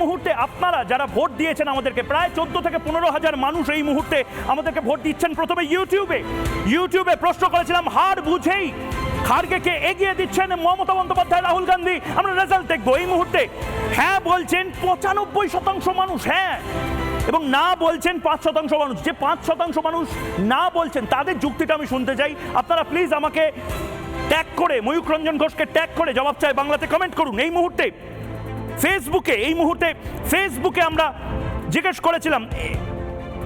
মুহূর্তে আপনারা যারা ভোট দিয়েছেন আমাদেরকে, প্রায় 14 থেকে 15,000 মানুষ এই মুহূর্তে আমাদেরকে ভোট দিচ্ছেন। প্রথমে ইউটিউবে প্রশ্ন করেছিলাম, হার বুঝেই খার্গেকে এগিয়ে দিচ্ছেন মমতা বন্দ্যোপাধ্যায়, রাহুল গান্ধী। আমরা রেজাল্ট দেখবো এই মুহূর্তে। হ্যাঁ বলছেন 95% মানুষ, হ্যাঁ, এবং না বলছেন 5% মানুষ। যে 5% মানুষ না বলছেন তাদের যুক্তিটা আমি শুনতে চাই। আপনারা প্লিজ আমাকে ট্যাগ করে, ময়ূখ রঞ্জন ঘোষকে ট্যাগ করে জবাব চাই বাংলাতে কমেন্ট করুন। এই মুহূর্তে ফেসবুকে আমরা জিজ্ঞেস করেছিলাম,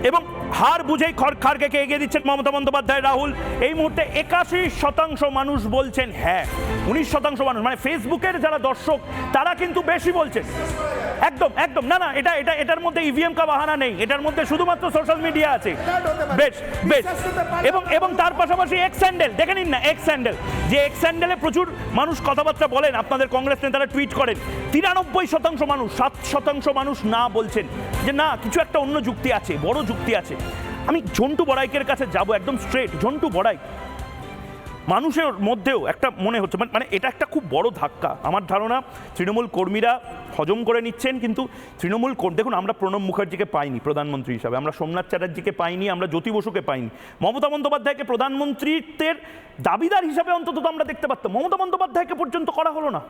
এবং হার বুঝেই খার্গেকে এগিয়ে দিচ্ছেন মমতা বন্দ্যোপাধ্যায়, রাহুল। এই মুহূর্তে 81% মানুষ বলছেন হ্যাঁ, 19% মানুষ, মানে ফেসবুকের যারা দর্শক তারা কিন্তু বেশি বলছেন। একদম না, এটার মধ্যে ইভিএম কা বাহানা নেই, এটার মধ্যে শুধুমাত্র সোশ্যাল মিডিয়া আছে। বেশ, এবং তার পাশাপাশি এক্স হ্যান্ডেল দেখে নিন না, এক্স হ্যান্ডেলে প্রচুর মানুষ কথাবার্তা বলেন, আপনাদের কংগ্রেস নেতারা টুইট করেন। 93% মানুষ, 7% মানুষ না বলছেন যে না, কিছু একটা অন্য যুক্তি আছে, বড় যুক্তি আছে। আমি ঝন্টু বড়াইকের কাছে যাব, একদম স্ট্রেট। ঝন্টু বড়াইক, মানুষের মধ্যেও একটা মনে হচ্ছে, মানে এটা একটা খুব বড় ধাক্কা। আমার ধারণা তৃণমূল কর্মীরা হজম করে নিচ্ছেন, কিন্তু দেখুন, আমরা প্রণব মুখার্জিকে পাইনি প্রধানমন্ত্রী হিসাবে, আমরা সোমনাথ চ্যাটার্জিকে পাইনি, আমরা জ্যোতি বসুকে পাইনি। মমতা বন্দ্যোপাধ্যায়কে প্রধানমন্ত্রীত্বের দাবিদার হিসাবে অন্তত আমরা দেখতে পারতাম। মমতা বন্দ্যোপাধ্যায়কে পর্যন্ত করা হলো না।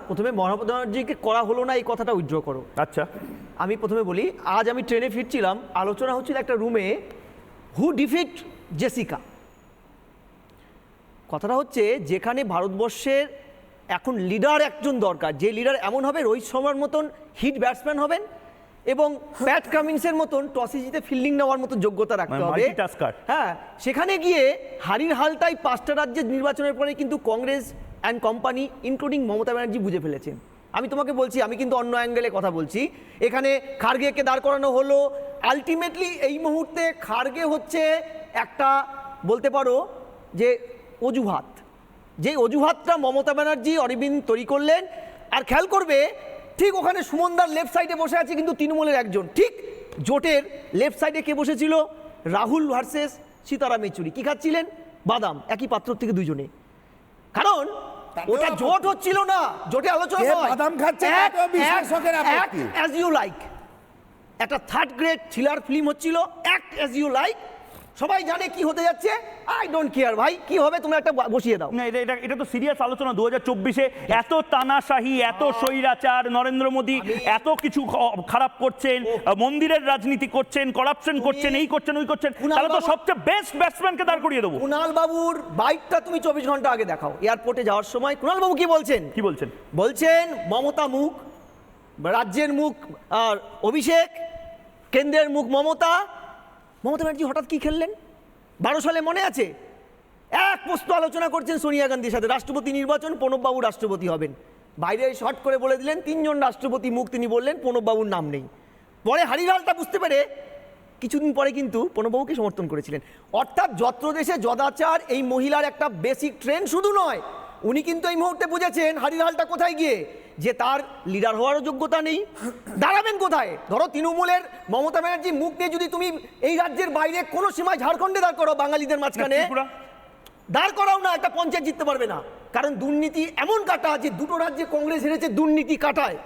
প্রথমে মমতা ব্যানার্জিকে করা হলো না এই কথাটা উইথড্র করো। আচ্ছা, আমি প্রথমে বলি, আজ আমি ট্রেনে ফিরছিলাম, আলোচনা হচ্ছিল একটা রুমে, হু ডিফিট জেসিকা। কথাটা হচ্ছে, যেখানে ভারতবর্ষের এখন লিডার একজন দরকার, যে লিডার এমন হবে রোহিত শর্মার মতন হিট ব্যাটসম্যান হবেন এবং প্যাট কামিন্সের মতন টসে জিতে ফিল্ডিং নেওয়ার মতো যোগ্যতা রাখতে হবে। হ্যাঁ, সেখানে গিয়ে হারির হালটাই 5টা রাজ্যের নির্বাচনের পরে কিন্তু Congress and company including Mamata Banerjee বুঝে ফেলেছেন। আমি তোমাকে বলছি, আমি কিন্তু অন্য অ্যাঙ্গেলে কথা বলছি। এখানে খার্গেকে দাঁড় করানো হলো, আলটিমেটলি এই মুহূর্তে খার্গে হচ্ছে একটা, বলতে পারো যে অজুহাত, যে অজুহাতটা মমতা ব্যানার্জি অরবিন্দ তৈরি করলেন। আর খেয়াল করবে, ঠিক ওখানে সুমনদার লেফট সাইডে বসে আছে কিন্তু তৃণমূলের একজন, ঠিক জোটের লেফট সাইডে কে বসেছিল? রাহুল ভার্সেস সীতারাম ইয়েচুরি। কি খাচ্ছিলেন? বাদাম, একই পাত্র থেকে দুজনে। কারণ ওটা জোট হচ্ছিল না, জোটে আলোচনা নয়, বাদাম খাচ্ছে অ্যাজ ইউ লাইক, একটা থার্ড গ্রেড থ্রিলার ফিল্ম হচ্ছিল, অ্যাক্ট অ্যাজ ইউ লাইক। সবাই জানে কি হতে যাচ্ছে, আই ডোন্ট কেয়ার ভাই, কি হবে তোমরা একটা বসিয়ে দাও। না, এটা তো সিরিয়াস আলোচনা। 2024-এ এত তানাশাহি, এত স্বৈরাচার, নরেন্দ্র মোদী এত কিছু খারাপ করছেন, মন্দিরের রাজনীতি করছেন, করাপশন করছেন, এই করছেন, ওই করছেন, তাহলে তো সবচেয়ে বেস্ট ব্যাটসম্যানকে দাঁড় করিয়ে দেবো। কুণাল বাবুর বাইকটা তুমি 24 ঘন্টা আগে দেখাও। এয়ারপোর্টে যাওয়ার সময় কুণাল বাবু কি বলছেন? বলছেন মমতা মুখ, রাজ্যের মুখ আর অভিষেক, কেন্দ্রের মুখ মমতা ব্যানার্জি হঠাৎ কি খেললেন? 12 সালে মনে আছে, এক পোস্ত আলোচনা করছেন সোনিয়া গান্ধীর সাথে, রাষ্ট্রপতি নির্বাচন, প্রণববাবু রাষ্ট্রপতি হবেন। বাইরে শর্ট করে বলে দিলেন 3 জন রাষ্ট্রপতি মুখ, তিনি বললেন প্রণববাবুর নাম নেই। পরে হারিলালটা বুঝতে পেরে কিছুদিন পরে কিন্তু প্রণববাবুকে সমর্থন করেছিলেন। অর্থাৎ যত্র দেশে যদাচার, এই মহিলার একটা বেসিক ট্রেন্ড শুধু নয়, উনি কিন্তু এই মুহূর্তে বুঝেছেন হারিলালটা কোথায় গিয়ে, যে তার লিডার হওয়ারও যোগ্যতা নেই। দাঁড়াবেন কোথায়? ধরো তৃণমূলের মমতা ব্যানার্জি মুখ নিয়ে যদি তুমি এই রাজ্যের বাইরে কোনো সীমায় ঝাড়খণ্ডে দাঁড় করো, বাঙালিদের মাঝখানে দাঁড় করাও না, একটা পঞ্চায়েত জিততে পারবে না। কারণ দুর্নীতি এমন কাটা, যে 2টো রাজ্যে কংগ্রেস হেরেছে দুর্নীতি কাটায়।